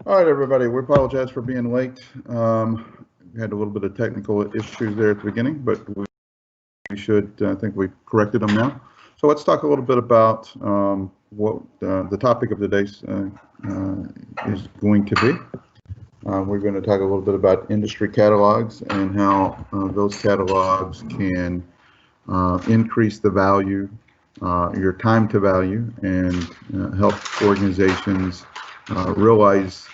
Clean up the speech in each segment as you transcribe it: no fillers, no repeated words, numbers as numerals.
All right, everybody, we apologize for being late. We had a little bit of technical issues there at the beginning, but we should, I think we corrected them now. So let's talk a little bit about what the topic of today's is going to be. We're going to talk a little bit about industry catalogs and how those catalogs can increase the value, your time to value, and help organizations realize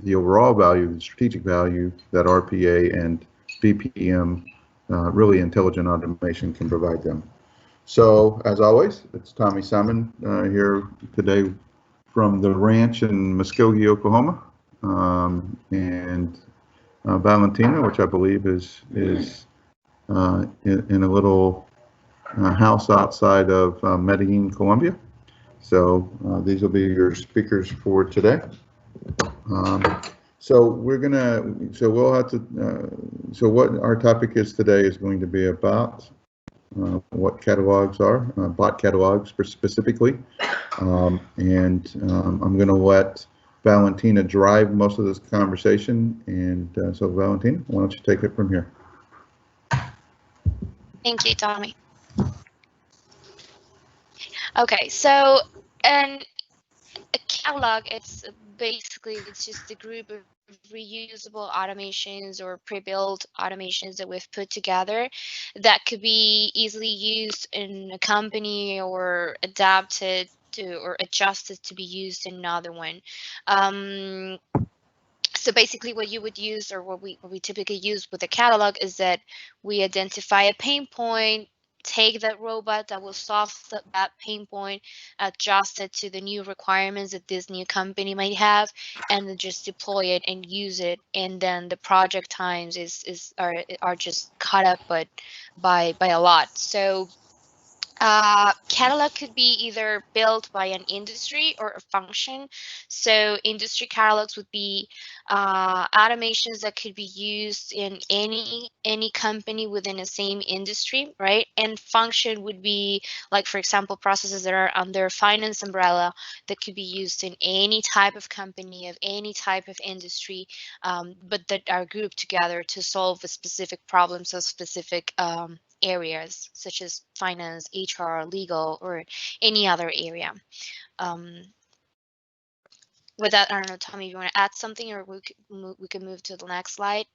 the overall value, the strategic value that RPA and BPM, really intelligent automation, can provide them. So, as always, it's Tommy Simon here today from the ranch in Muskogee, Oklahoma, and Valentina, which I believe is in a little house outside of Medellin, Colombia. So these will be your speakers for today. So we'll have to, so what our topic is today is going to be about what catalogs are, bot catalogs specifically. I'm going to let Valentina drive most of this conversation. And so Valentina, why don't you take it from here? Thank you, Tommy. Okay, so a catalog, it's just a group of reusable automations or pre-built automations that we've put together that could be easily used in a company or adapted to or adjusted to be used in another one. So basically what you would use, or what we typically use with a catalog, is that we identify a pain point, take that robot that will solve that pain point, adjust it to the new requirements that this new company might have, and then just deploy it and use it. And then the project times are just cut up by a lot. So catalog could be either built by an industry or a function. So industry catalogs would be automations that could be used in any company within the same industry, right? And function would be, like, for example, processes that are under finance umbrella that could be used in any type of company of any type of industry, but that are grouped together to solve a specific problems of specific areas, such as finance, HR, legal, or any other area. With that, I don't know, Tommy, if you want to add something, or we can move to the next slide.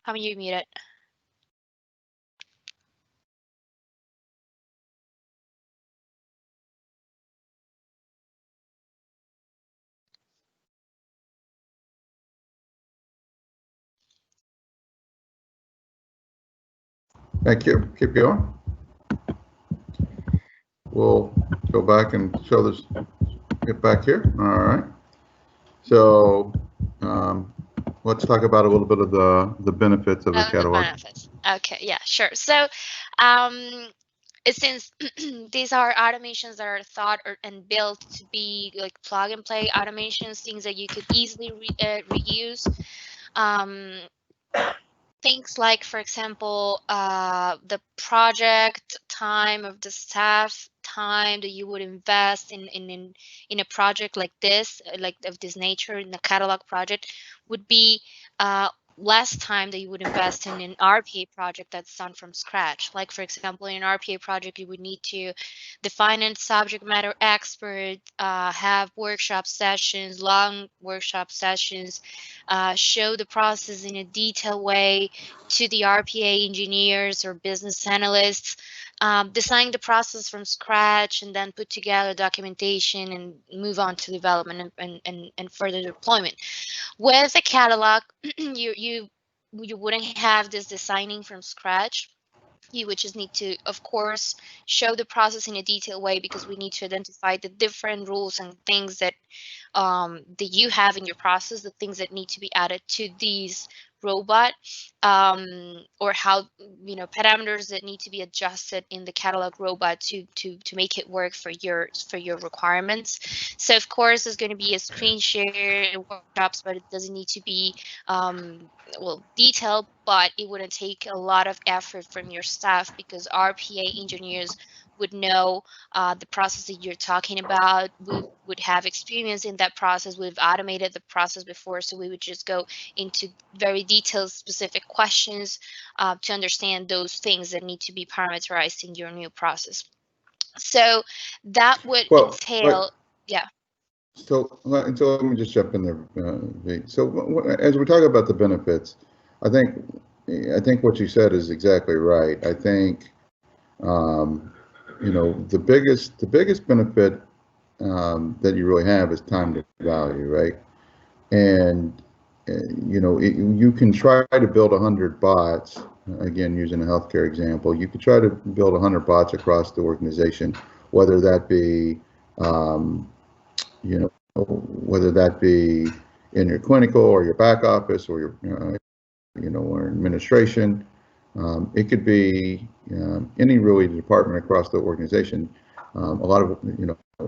Tommy, you muted. Thank you. Keep going. We'll go back and show this. Get back here. All right. So let's talk about a little bit of the benefits of a catalog. Benefits. Okay. Yeah. Sure. So, since these are automations that are thought and built to be like plug and play automations, things that you could easily reuse. Things like, for example, the project time of the staff time that you would invest in a project like this, like of this nature, in a catalog project, would be less time that you would invest in an RPA project that's done from scratch. Like, for example, in an RPA project, you would need to define a subject matter expert, have workshop sessions, long workshop sessions, show the process in a detailed way to the RPA engineers or business analysts, design the process from scratch, and then put together documentation and move on to development and further deployment. With a catalog, you wouldn't have this designing from scratch. You would just need to, of course, show the process in a detailed way, because we need to identify the different rules and things that you have in your process, the things that need to be added to these robot, or how, parameters that need to be adjusted in the catalog robot to make it work for your requirements. So of course there's going to be a screen share and workshops, but it doesn't need to be detailed, but it wouldn't take a lot of effort from your staff, because our PA engineers would know the process that you're talking about. We would have experience in that process. We've automated the process before, so we would just go into very detailed, specific questions to understand those things that need to be parameterized in your new process. So that would entail, yeah. So let me just jump in there, V. So as we talk about the benefits, I think what you said is exactly right. I think the biggest benefit that you really have is time to value, right? And you can try to build 100 bots. Again, using a healthcare example, you could try to build 100 bots across the organization, whether that be whether that be in your clinical or your back office or your or administration. It could be any really department across the organization. A lot of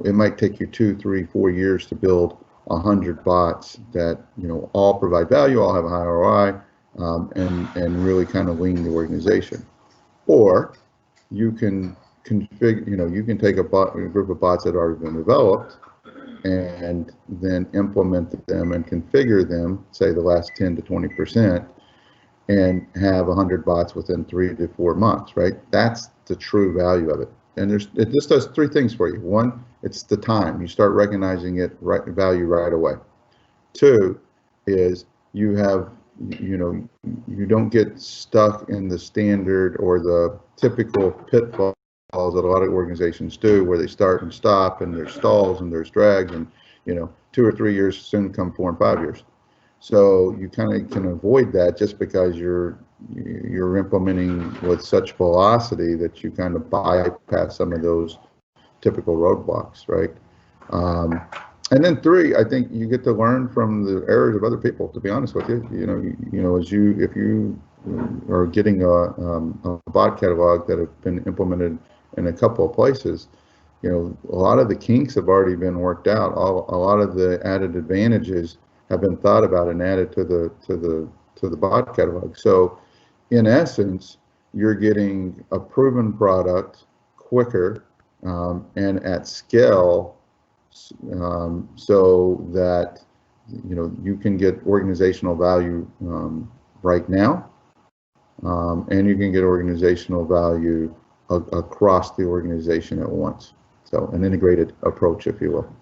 it might take you 2, 3, 4 years to build 100 bots that all provide value, all have a high ROI, and really kind of lean the organization. Or you can configure, you can take a group of bots that have already been developed and then implement them and configure them, say the last 10 to 20%, and have 100 bots within 3 to 4 months, right? That's the true value of it. And it just does 3 things for you. 1, it's the time. You start recognizing value right away. 2 is you have, you don't get stuck in the standard or the typical pitfalls that a lot of organizations do, where they start and stop and there's stalls and there's drags, and 2 or 3 years soon come 4 and 5 years. So you kind of can avoid that just because you're implementing with such velocity that you kind of bypass some of those typical roadblocks, right? And then 3, I think you get to learn from the errors of other people. To be honest with you, if you are getting a bot catalog that have been implemented in a couple of places, a lot of the kinks have already been worked out. A lot of the added advantages have been thought about and added to the bot catalog. So in essence, you're getting a proven product quicker and at scale, so that you can get organizational value right now, and you can get organizational value across the organization at once. So an integrated approach, if you will.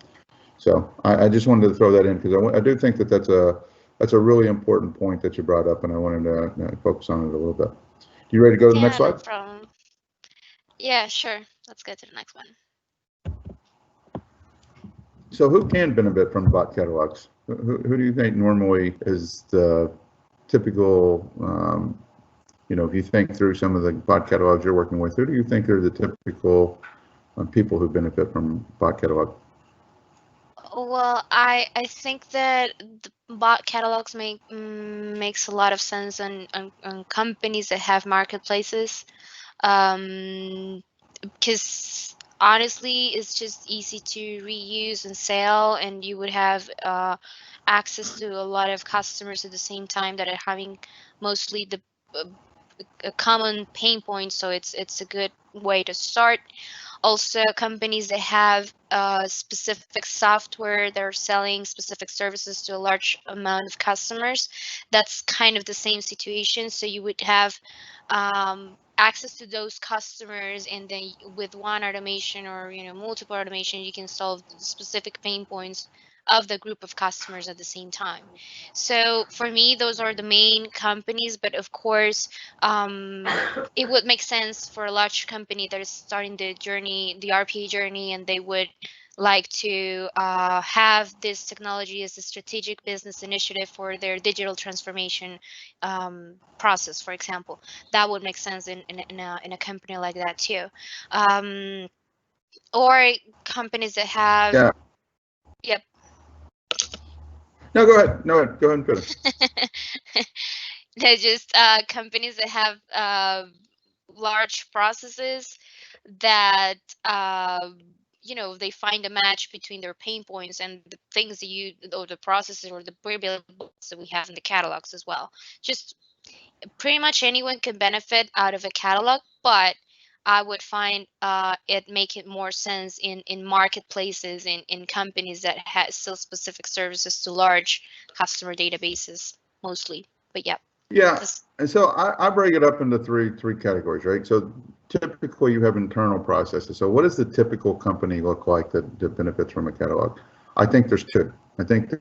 So I just wanted to throw that in because I do think that that's a really important point that you brought up, and I wanted to focus on it a little bit. You ready to go to the next slide? No problem. Yeah, sure. Let's go to the next one. So who can benefit from bot catalogs? Who do you think normally is the typical, if you think through some of the bot catalogs you're working with, who do you think are the typical people who benefit from bot catalog? Well, I think that the bot catalogs makes a lot of sense on companies that have marketplaces, because honestly, it's just easy to reuse and sell, and you would have access to a lot of customers at the same time that are having mostly a common pain point. So it's a good way to start. Also, companies that have specific software, they're selling specific services to a large amount of customers. That's kind of the same situation. So you would have access to those customers, and then with one automation or multiple automation, you can solve specific pain points of the group of customers at the same time. So for me, those are the main companies, but of course, it would make sense for a large company that is starting the journey, the RPA journey, and they would like to have this technology as a strategic business initiative for their digital transformation process, for example. That would make sense in a company like that too. Or companies that have... Yeah. Yep. No, go ahead. No, go ahead and finish. They're just companies that have large processes that they find a match between their pain points and the things that or the processes or the variables that we have in the catalogs as well. Just pretty much anyone can benefit out of a catalog, but I would find it make it more sense in marketplaces, in companies that sell specific services to large customer databases mostly. But yeah, Yeah, that's and so I break it up into three categories, right? So typically you have internal processes. So what does the typical company look like that benefits from a catalog? I think there's two. I think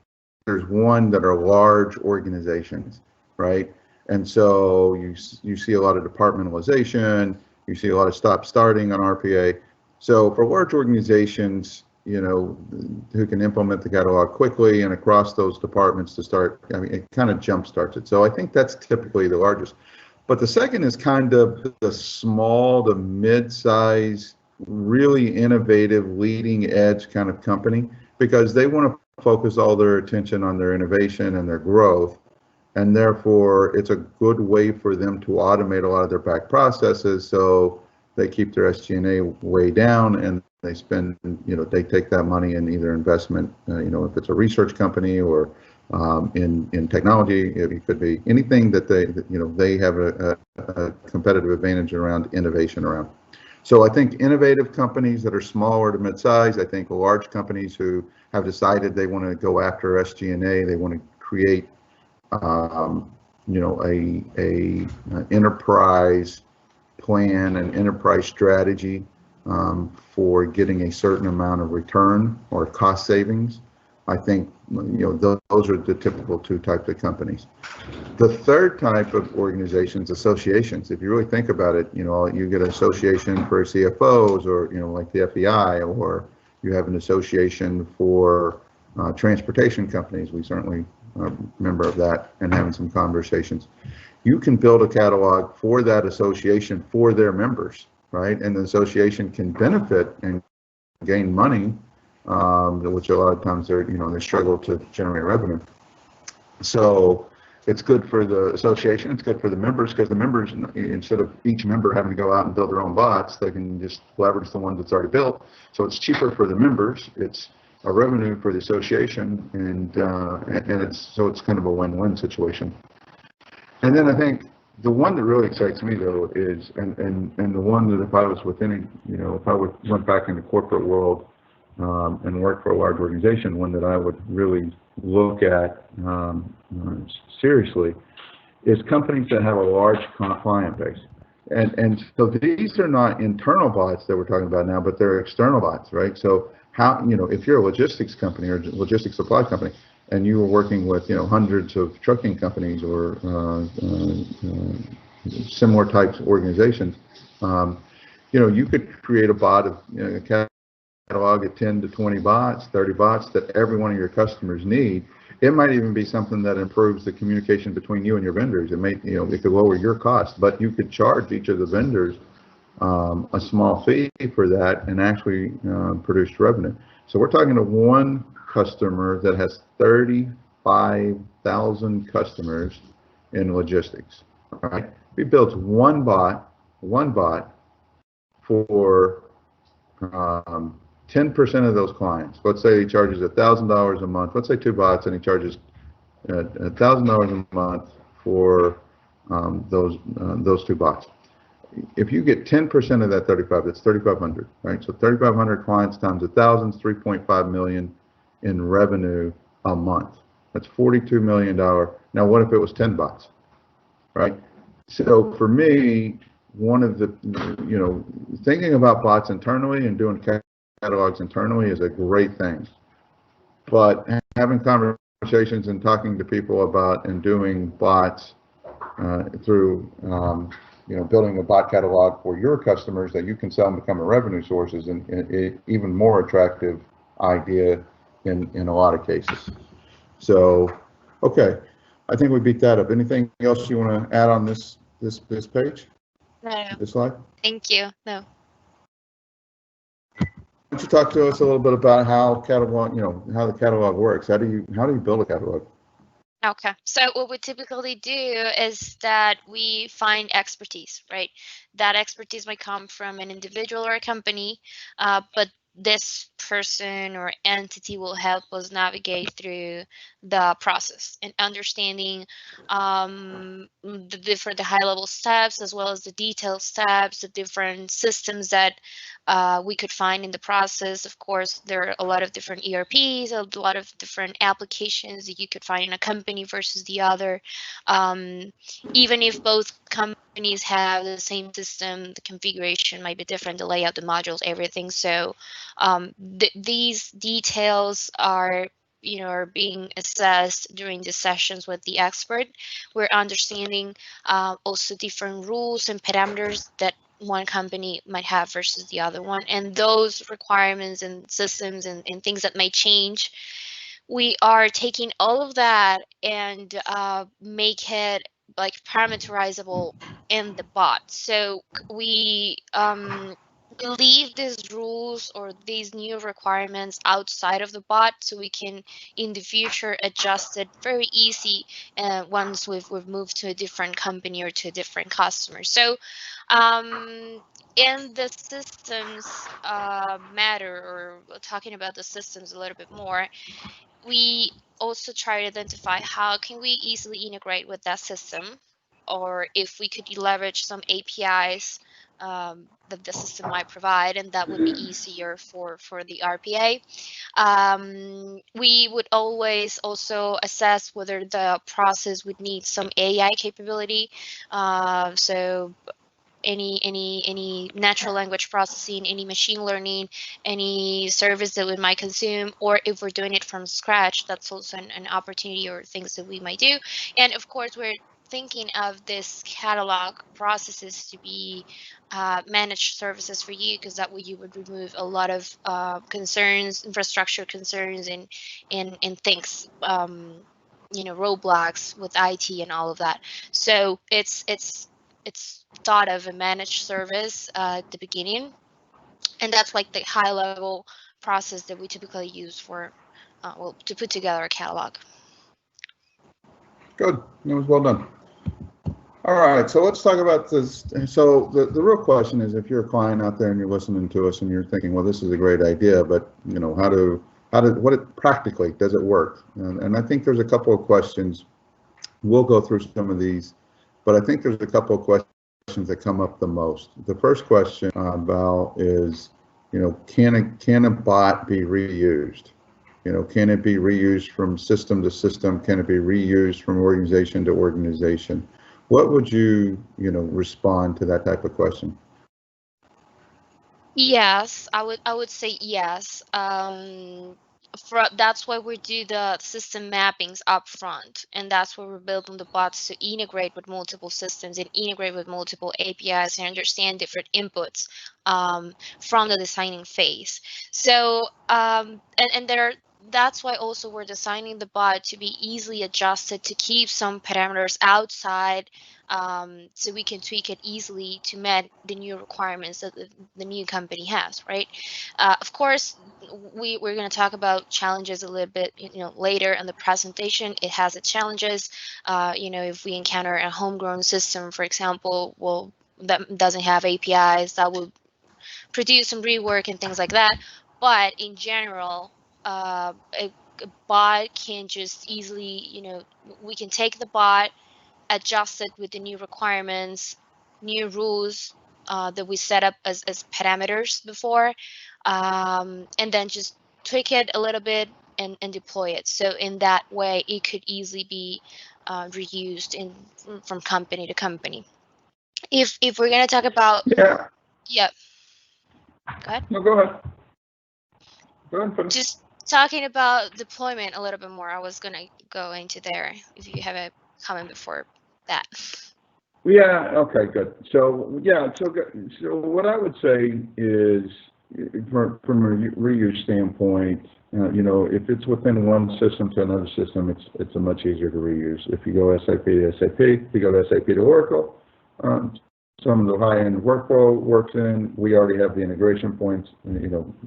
there's one that are large organizations, right? And so you see a lot of departmentalization, you see a lot of stop starting on RPA. So for large organizations, who can implement the catalog quickly and across those departments to start, I mean, it kind of jump starts it. So I think that's typically the largest. But the second is kind of the small to mid-size, really innovative, leading edge kind of company, because they want to focus all their attention on their innovation and their growth. And therefore, it's a good way for them to automate a lot of their back processes. So they keep their SG&A way down, and they spend, they take that money in either investment, if it's a research company or in technology, it could be anything that they have a competitive advantage around innovation around. So I think innovative companies that are smaller to mid-size, I think large companies who have decided they want to go after SG&A, they want to create a enterprise plan, an enterprise strategy for getting a certain amount of return or cost savings. I think those are the typical two types of companies. The third type of organizations, associations. If you really think about it, you get an association for CFOs, or like the FBI, or you have an association for transportation companies. We certainly are a member of that and having some conversations. You can build a catalog for that association for their members, right? And the association can benefit and gain money, which a lot of times they struggle to generate revenue. So it's good for the association, it's good for the members, because the members, instead of each member having to go out and build their own bots, they can just leverage the one that's already built. So it's cheaper for the members, it's a revenue for the association, and it's kind of a win-win situation. And then I think the one that really excites me, though, is, and the one that if I was within, if I went back in the corporate world and worked for a large organization, one that I would really look at seriously is companies that have a large client base. And so these are not internal bots that we're talking about now, but they're external bots, right? So how, if you're a logistics company or logistics supply company, and you were working with, hundreds of trucking companies or similar types of organizations, you could create a bot of catalog of 10 to 20 bots, 30 bots that every one of your customers need. It might even be something that improves the communication between you and your vendors. It may, it could lower your cost, but you could charge each of the vendors a small fee for that and actually produce revenue. So we're talking to one customer that has 35,000 customers in logistics, right? He builds one bot for 10% of those clients. Let's say he charges $1,000 a month. Let's say two bots, and he charges $1,000 a month for those two bots. If you get 10% of that 35, that's 3,500, right? So 3,500 clients times 1,000 is 3.5 million in revenue a month. That's $42 million. Now, what if it was 10 bots, right? So for me, one of the, thinking about bots internally and doing catalogs internally is a great thing. But having conversations and talking to people about and doing bots through, building a bot catalog for your customers that you can sell and become a revenue source is an even more attractive idea in a lot of cases. So, okay, I think we beat that up. Anything else you want to add on this page? no. This slide? Thank you. No. Why don't you talk to us a little bit about how catalog, how the catalog works? How do you build a catalog? Okay, so what we typically do is that we find expertise, right? That expertise might come from an individual or a company, but this person or entity will help us navigate through the process and understanding the high level steps as well as the detailed steps, the different systems that we could find in the process. Of course, there are a lot of different ERPs, a lot of different applications that you could find in a company versus the other. Even if both companies have the same system, the configuration might be different, the layout, the modules, everything. So these details are are being assessed during the sessions with the expert. We're understanding also different rules and parameters that one company might have versus the other one, and those requirements and systems and things that may change, we are taking all of that and make it like parameterizable in the bot. So we leave these rules or these new requirements outside of the bot, so we can in the future adjust it very easy once we've moved to a different company or to a different customer. So in the systems matter, or talking about the systems a little bit more, we also try to identify how can we easily integrate with that system, or if we could leverage some APIs that the system might provide, and that would be easier for the RPA. We would always also assess whether the process would need some AI capability. So any natural language processing, any machine learning, any service that we might consume, or if we're doing it from scratch, that's also an opportunity or things that we might do. And of course, we're thinking of this catalog processes to be managed services for you, because that way you would remove a lot of concerns, infrastructure concerns, and things, roadblocks with IT and all of that. So it's thought of a managed service at the beginning, and that's like the high level process that we typically use for to put together a catalog. Good, that was well done. All right, so let's talk about this. So the real question is, if you're a client out there and you're listening to us and you're thinking, well, this is a great idea, but what practically does it work? And I think there's a couple of questions. We'll go through some of these, but I think there's a couple of questions that come up the most. The first question, Val, is, can a bot be reused? Can it be reused from system to system? Can it be reused from organization to organization? What would you, respond to that type of question? Yes, I would say yes. That's why we do the system mappings up front, and that's where we're building the bots to integrate with multiple systems and integrate with multiple APIs and understand different inputs from the designing phase. So that's why also we're designing the bot to be easily adjusted, to keep some parameters outside, so we can tweak it easily to meet the new requirements that the new company has, right? Of course, we're going to talk about challenges a little bit, later in the presentation. It has its challenges. If we encounter a homegrown system, for example, well, that doesn't have APIs, that will produce some rework and things like that. But in general, a bot can just easily, we can take the bot, adjust it with the new requirements, new rules that we set up as parameters before, and then just tweak it a little bit and deploy it. So in that way, it could easily be reused from company to company. If we're going to talk about, yeah. Go ahead. No, go ahead. Go ahead. Just talking about deployment a little bit more, I was going to go into there if you have a comment before that. Yeah, okay, good. So what I would say is, from a reuse standpoint, if it's within one system to another system, it's a much easier to reuse. If you go SAP to SAP, if you go to SAP to Oracle, some of the high-end workflow works in. We already have the integration points,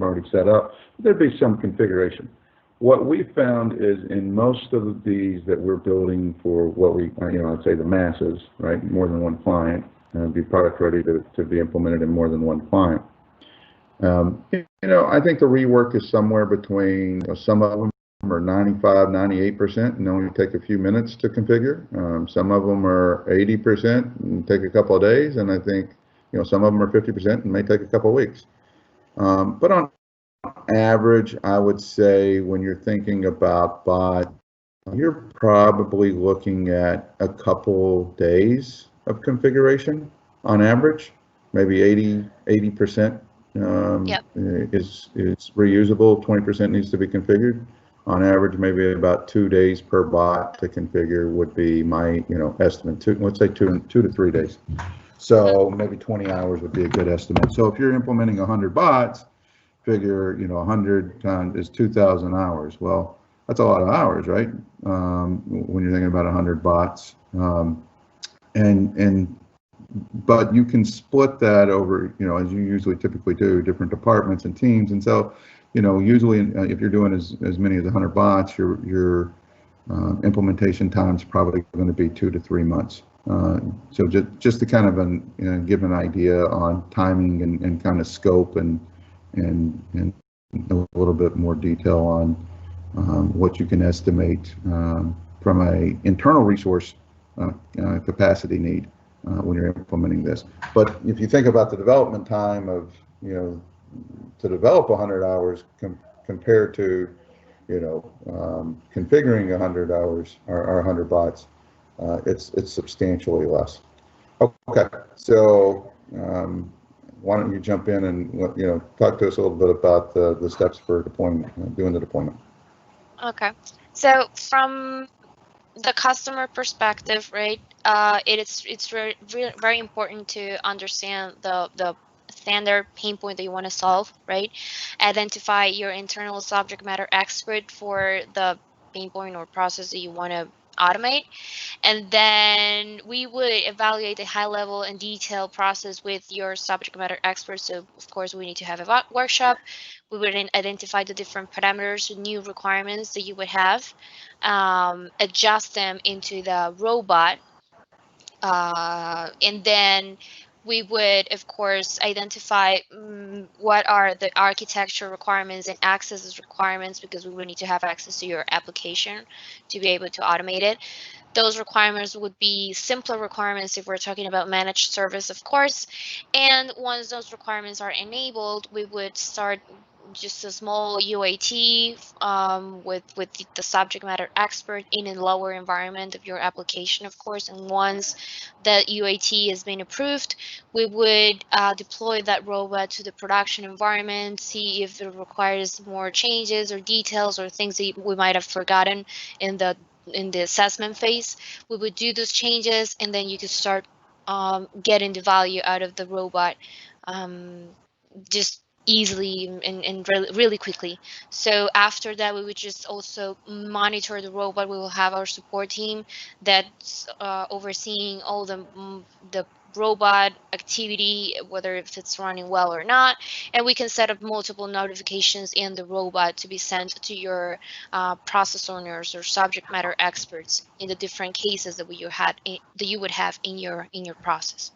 already set up. There'd be some configuration. what we found is in most of these that we're building for what we, I'd say the masses, right? More than one client, be product ready to be implemented in more than one client. I think the rework is somewhere between, some of them are 95, 98% and only take a few minutes to configure. Some of them are 80% and take a couple of days. And I think, some of them are 50% and may take a couple of weeks. But on average, I would say when you're thinking about bot, you're probably looking at a couple days of configuration on average, maybe 80% is reusable, 20% needs to be configured. On average, maybe about 2 days per bot to configure would be my estimate. Let's say two to 3 days. So maybe 20 hours would be a good estimate. So if you're implementing 100 bots, figure 100 times is 2,000 hours. Well, that's a lot of hours, right? When you're thinking about 100 bots, but you can split that over, as you usually typically do, different departments and teams. And so, usually if you're doing as many as 100 bots, your implementation time is probably going to be 2 to 3 months. So just to kind of give an idea on timing and kind of scope and a little bit more detail on what you can estimate from a internal resource capacity need when you're implementing this. But if you think about the development time of, to develop 100 hours compared to, configuring 100 hours or 100 bots, it's substantially less. Okay, so why don't you jump in and talk to us a little bit about the steps for deployment, doing the deployment. Okay, so from the customer perspective, right? It's very important to understand the standard pain point that you want to solve, right? Identify your internal subject matter expert for the pain point or process that you want to automate, and then we would evaluate the high level and detailed process with your subject matter expert. So of course we need to have a workshop. We would identify the different parameters, new requirements that you would have, adjust them into the robot, and then we would, of course, identify what are the architecture requirements and access requirements, because we would need to have access to your application to be able to automate it. Those requirements would be simpler requirements if we're talking about managed service, of course. And once those requirements are enabled, we would start just a small UAT with the subject matter expert in a lower environment of your application, of course. And once the UAT has been approved, we would deploy that robot to the production environment, see if it requires more changes or details or things that we might have forgotten in the assessment phase. We would do those changes, and then you could start getting the value out of the robot just easily and really quickly. So after that, we would just also monitor the robot. We will have our support team that's overseeing all the robot activity, whether if it's running well or not, and we can set up multiple notifications in the robot to be sent to your process owners or subject matter experts in the different cases that you would have in your process.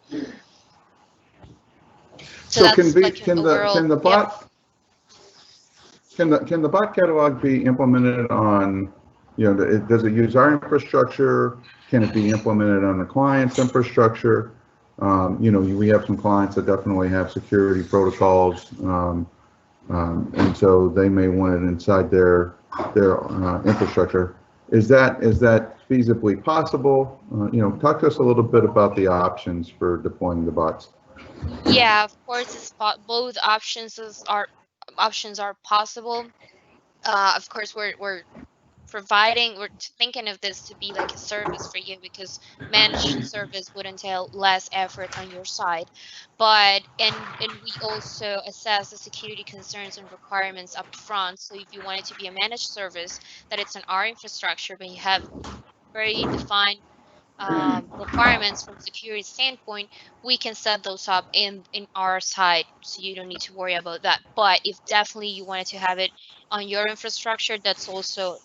So can the bot catalog be implemented on, does it use our infrastructure? Can it be implemented on the client's infrastructure? We have some clients that definitely have security protocols, and so they may want it inside their infrastructure. Is that feasibly possible? Talk to us a little bit about the options for deploying the bots. Yeah, of course, both options are possible. Of course, we're thinking of this to be like a service for you, because managed service would entail less effort on your side. But and we also assess the security concerns and requirements up front. So if you want it to be a managed service, that it's on our infrastructure, but you have very defined requirements from security standpoint, we can set those up in our side, so you don't need to worry about that. But if definitely you wanted to have it on your infrastructure, that's also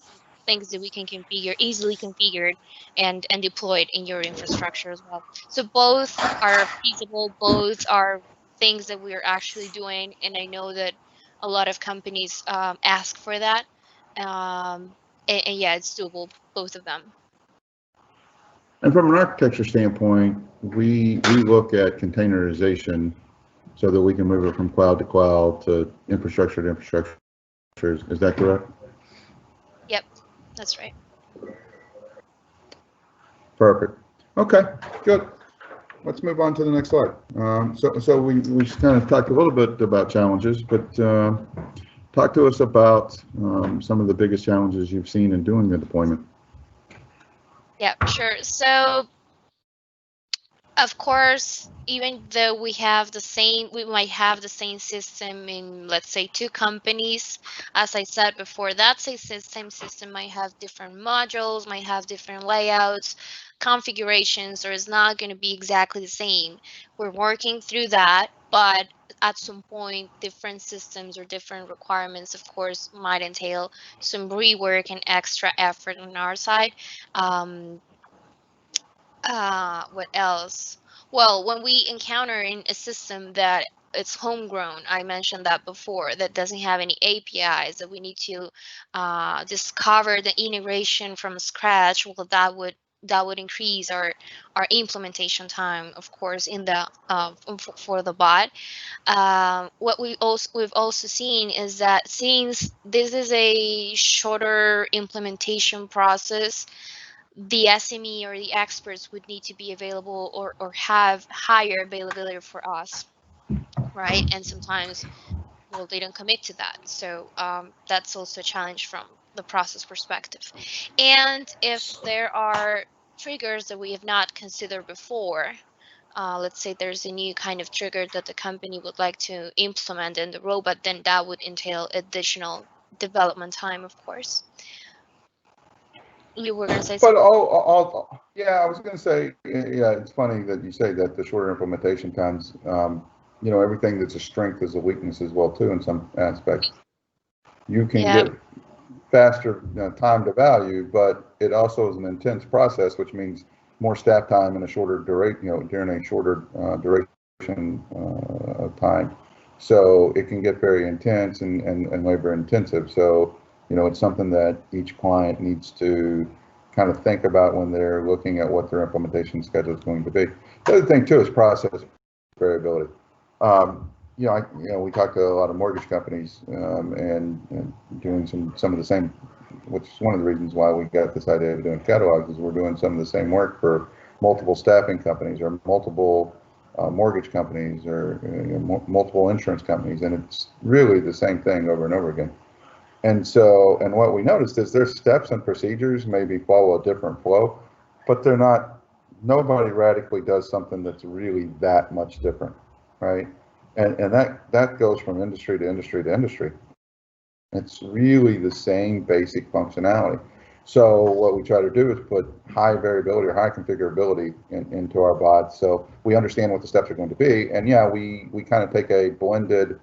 things that we can configure, easily configured and deployed in your infrastructure as well. So both are feasible, both are things that we are actually doing, and I know that a lot of companies ask for that. And yeah, it's doable, both of them. And from an architecture standpoint, we look at containerization so that we can move it from cloud to cloud to infrastructure. Is that correct? Yep, that's right. Perfect. Okay, good. Let's move on to the next slide. So we kind of talked a little bit about challenges, but talk to us about some of the biggest challenges you've seen in doing the deployment. Yeah, sure. So of course, even though we might have the same system in, let's say, 2 companies, as I said before, that same system might have different modules, might have different layouts, configurations, or is not going to be exactly the same. We're working through that, but at some point, different systems or different requirements, of course, might entail some rework and extra effort on our side. What else? Well, when we encounter in a system that it's homegrown, I mentioned that before, that doesn't have any APIs, that we need to discover the integration from scratch. Well, that would increase our implementation time, of course, in the for the bot. What we've also seen is that since this is a shorter implementation process, the SME or the experts would need to be available or have higher availability for us, right? And sometimes, well, they don't commit to that. So that's also a challenge from the process perspective. And if there are triggers that we have not considered before, let's say there's a new kind of trigger that the company would like to implement in the robot, then that would entail additional development time, of course. You were going to say something? But yeah, I was going to say, yeah, it's funny that you say that, the shorter implementation times. You know, everything that's a strength is a weakness as well too in some aspects. You can get faster time to value, but it also is an intense process, which means more staff time and a shorter duration, during a shorter duration of time. So it can get very intense and labor intensive. So, it's something that each client needs to kind of think about when they're looking at what their implementation schedule is going to be. The other thing too is process variability. We talk to a lot of mortgage companies and doing some of the same, which is one of the reasons why we got this idea of doing catalogs, is we're doing some of the same work for multiple staffing companies or multiple mortgage companies or multiple insurance companies, and it's really the same thing over and over again. And what we noticed is their steps and procedures maybe follow a different flow, but they're not. Nobody radically does something that's really that much different, right? And that goes from industry to industry to industry. It's really the same basic functionality. So what we try to do is put high variability or high configurability into our bots, so we understand what the steps are going to be. And yeah, we kind of take a blended,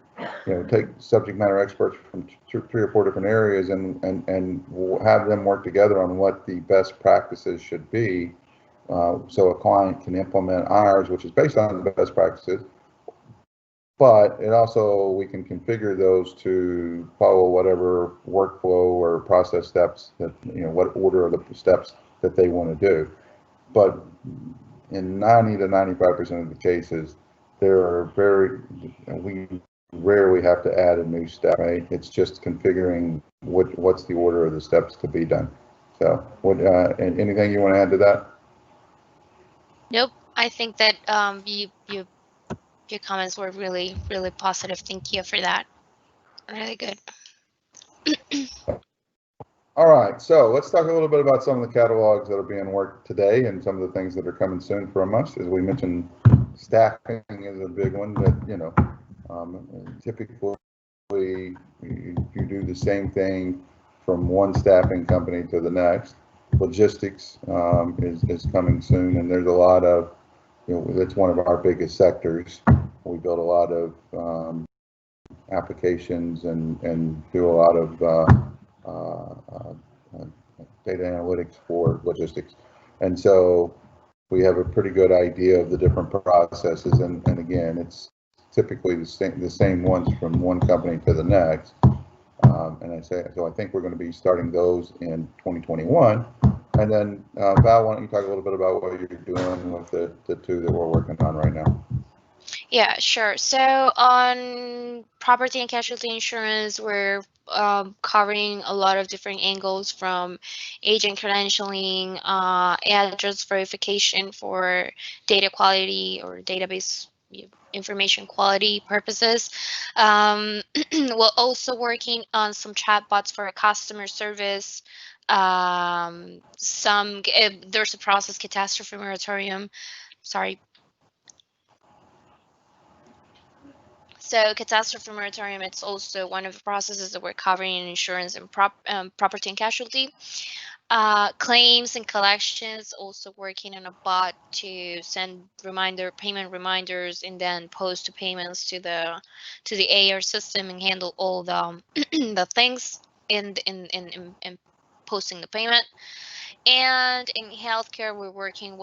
take subject matter experts from 3 or 4 different areas and have them work together on what the best practices should be, so a client can implement ours, which is based on the best practices. But it also, we can configure those to follow whatever workflow or process steps that, what order of the steps that they want to do. But in 90 to 95% of the cases, we rarely have to add a new step, right? It's just configuring what's the order of the steps to be done. So anything you want to add to that? Nope. I think that your comments were really, really positive. Thank you for that. Really good. All right, so let's talk a little bit about some of the catalogs that are being worked today and some of the things that are coming soon from us. As we mentioned, staffing is a big one that, typically you do the same thing from one staffing company to the next. logistics is coming soon, and there's a lot of, that's one of our biggest sectors. We build a lot of applications and do a lot of data analytics for logistics. And so we have a pretty good idea of the different processes. And again, it's typically the same ones from one company to the next. So I think we're going to be starting those in 2021. And then Val, why don't you talk a little bit about what you're doing with the two that we're working on right now? Yeah, sure. So on property and casualty insurance, we're covering a lot of different angles, from agent credentialing, address verification for data quality or database information quality purposes. We're also working on some chatbots for customer service. There's a process, catastrophe moratorium. Sorry. So catastrophe moratorium, it's also one of the processes that we're covering in insurance and property and casualty. Claims and collections, also working on a bot to send payment reminders and then post the payments to the AR system and handle all the the things in posting the payment. And in healthcare, we're working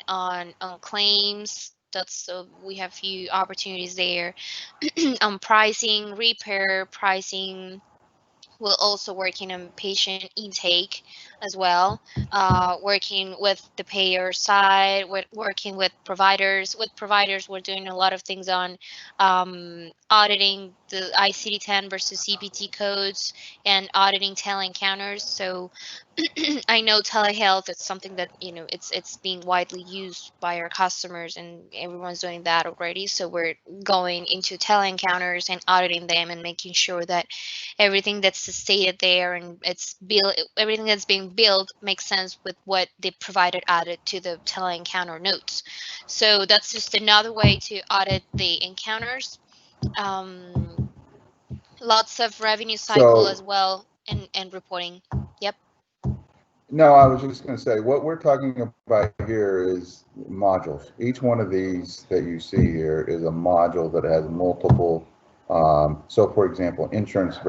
on claims. We have few opportunities there. On pricing, repair pricing. We're also working on patient intake as well, working with the payer side, working with providers. With providers, we're doing a lot of things on auditing the ICD-10 versus CPT codes and auditing tele-encounters. So I know telehealth is something that, it's being widely used by our customers, and everyone's doing that already. So we're going into tele-encounters and auditing them and making sure that everything that's stated there and everything that's being billed makes sense with what the provider added to the tele-encounter notes. So that's just another way to audit the encounters. Lots of revenue cycle as well, and reporting. Yep. No, I was just going to say, what we're talking about here is modules. Each one of these that you see here is a module that has multiple. So, for example, insurance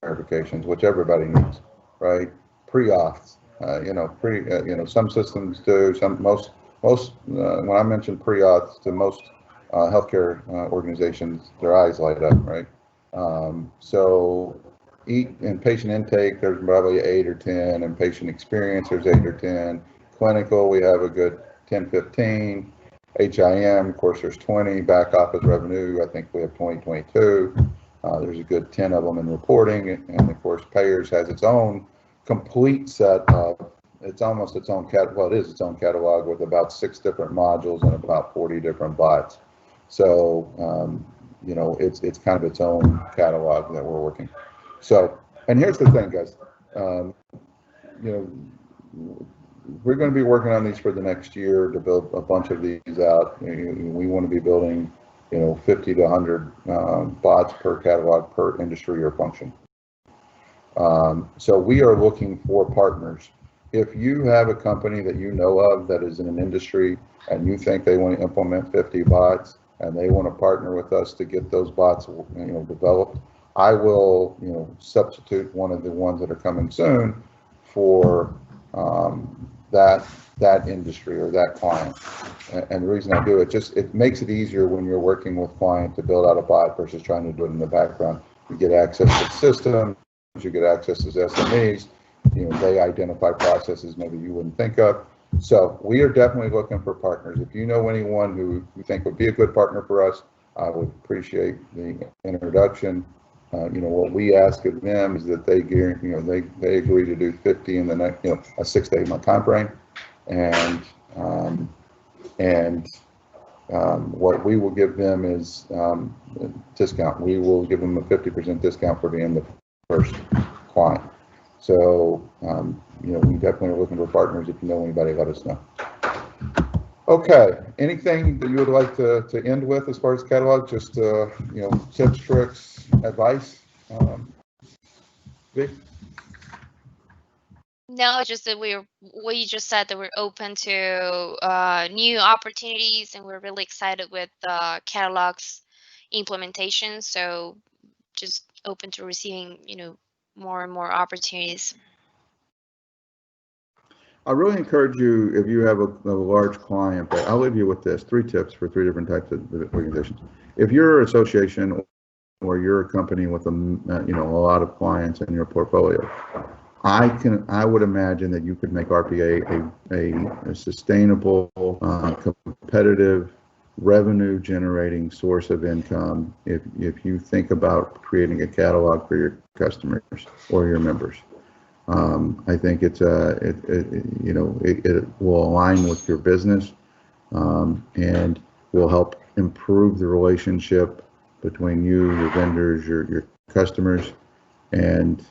verifications, which everybody needs, right? Pre-auths, some systems do. When I mention pre-auths to most healthcare organizations, their eyes light up, right? In patient intake, there's probably 8 or 10. In patient experience, there's 8 or 10. Clinical, we have a good 10, 15. HIM, of course, there's 20. Back office revenue, I think we have 20, 22. There's a good 10 of them in reporting. And of course, payers has its own complete set of, it's almost its own catalog. Well, it is its own catalog with about 6 different modules and about 40 different bots. So, it's kind of its own catalog that we're working. So, and here's the thing, guys, we're going to be working on these for the next year to build a bunch of these out. We want to be building, 50 to 100 bots per catalog, per industry or function. So we are looking for partners. If you have a company that you know of that is in an industry and you think they want to implement 50 bots and they want to partner with us to get those bots, developed, I will, substitute one of the ones that are coming soon for that industry or that client. And the reason I do it, it makes it easier when you're working with client to build out a bot versus trying to do it in the background. You get access to the system, you get access to SMEs, they identify processes maybe you wouldn't think of. So we are definitely looking for partners. If you know anyone who you think would be a good partner for us, I would appreciate the introduction. What we ask of them is that they agree to do 50 in the next, a 6 to 8 month time frame, and what we will give them is discount. We will give them a 50% discount for being the first client. So, we definitely are looking for partners. If you know anybody, let us know. Okay, anything that you would like to end with as far as catalog? Just, tips, tricks, advice? Vic? No, it's just that we just said that we're open to new opportunities, and we're really excited with catalogs implementation. So just open to receiving, more and more opportunities. I really encourage you, if you have a large client, but I'll leave you with this, 3 tips for 3 different types of organizations. If you're an association or you're a company with a lot of clients in your portfolio, I would imagine that you could make RPA a sustainable, competitive, revenue generating source of income if you think about creating a catalog for your customers or your members. I think it will align with your business, and will help improve the relationship between you, your vendors, your customers, and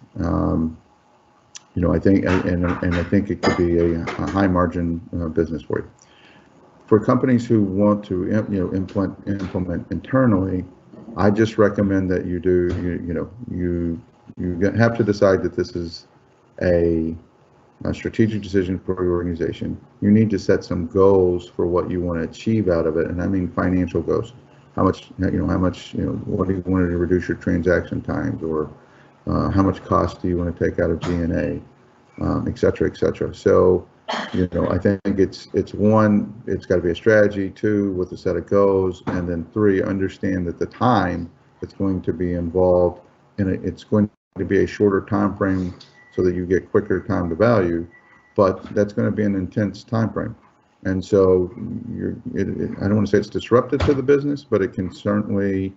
I think I think it could be a high margin business for you. For companies who want to implement internally, I just recommend that you have to decide that this is a strategic decision for your organization. You need to set some goals for what you want to achieve out of it, and I mean financial goals. How much what do you want to reduce your transaction times, or how much cost do you want to take out of G&A, et cetera, et cetera. So, I think it's one, it's got to be a strategy. 2, with a set of goals, and then 3, understand that the time that's going to be involved in it, it's going to be a shorter time frame so that you get quicker time to value, but that's going to be an intense time frame. And so I don't want to say it's disruptive to the business, but it can certainly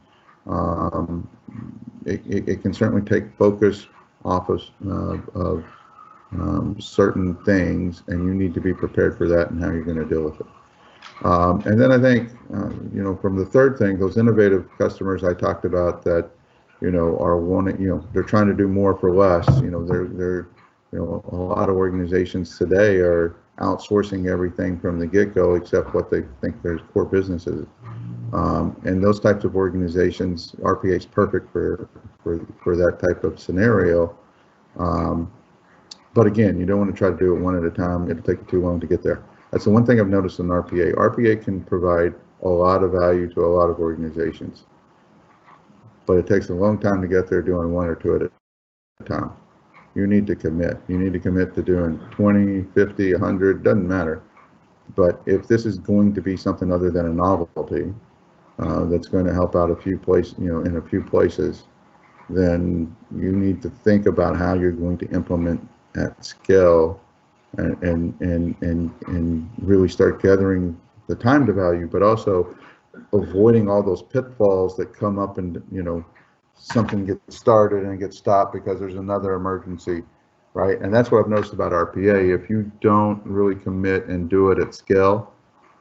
it can certainly take focus off of certain things, and you need to be prepared for that and how you're going to deal with it. And then I think from the third thing, those innovative customers I talked about that are wanting, they're trying to do more for less. They're a lot of organizations today are outsourcing everything from the get-go except what they think their core business is. And those types of organizations, RPA is perfect for that type of scenario. But again, you don't want to try to do it one at a time. It'll take you too long to get there. That's the one thing I've noticed in RPA. RPA can provide a lot of value to a lot of organizations, but it takes a long time to get there doing 1 or 2 at a time. You need to commit. You need to commit to doing 20, 50, 100, doesn't matter. But if this is going to be something other than a novelty, that's going to help out a few places, in a few places, then you need to think about how you're going to implement at scale and really start gathering the time to value, but also avoiding all those pitfalls that come up and something gets started and gets stopped because there's another emergency, right? And that's what I've noticed about RPA. If you don't really commit and do it at scale,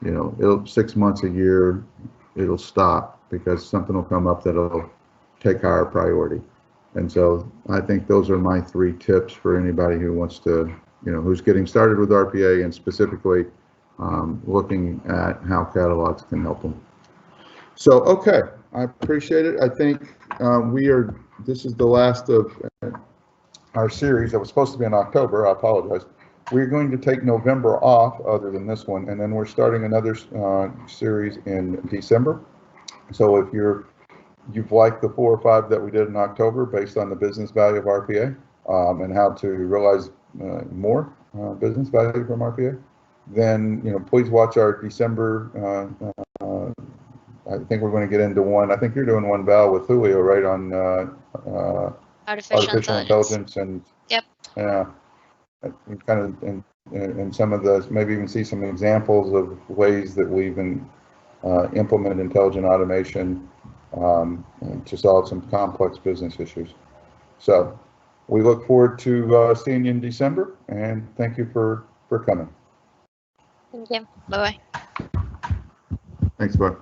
it'll 6 months, a year, it'll stop because something will come up that'll take higher priority. And so I think those are my 3 tips for anybody who wants to, who's getting started with RPA and specifically looking at how catalogs can help them. So, okay, I appreciate it. I think this is the last of our series that was supposed to be in October. I apologize. We're going to take November off other than this one, and then we're starting another series in December. So if you've liked the 4 or 5 that we did in October based on the business value of RPA and how to realize more business value from RPA, then please watch our December. I think we're going to get into one. I think you're doing one, Val, with Julio, right, on artificial intelligence and yep. Kind of in some of the, maybe even see some examples of ways that we've implemented intelligent automation to solve some complex business issues. So we look forward to seeing you in December, and thank you for coming. Thank you. Bye-bye. Thanks, bye.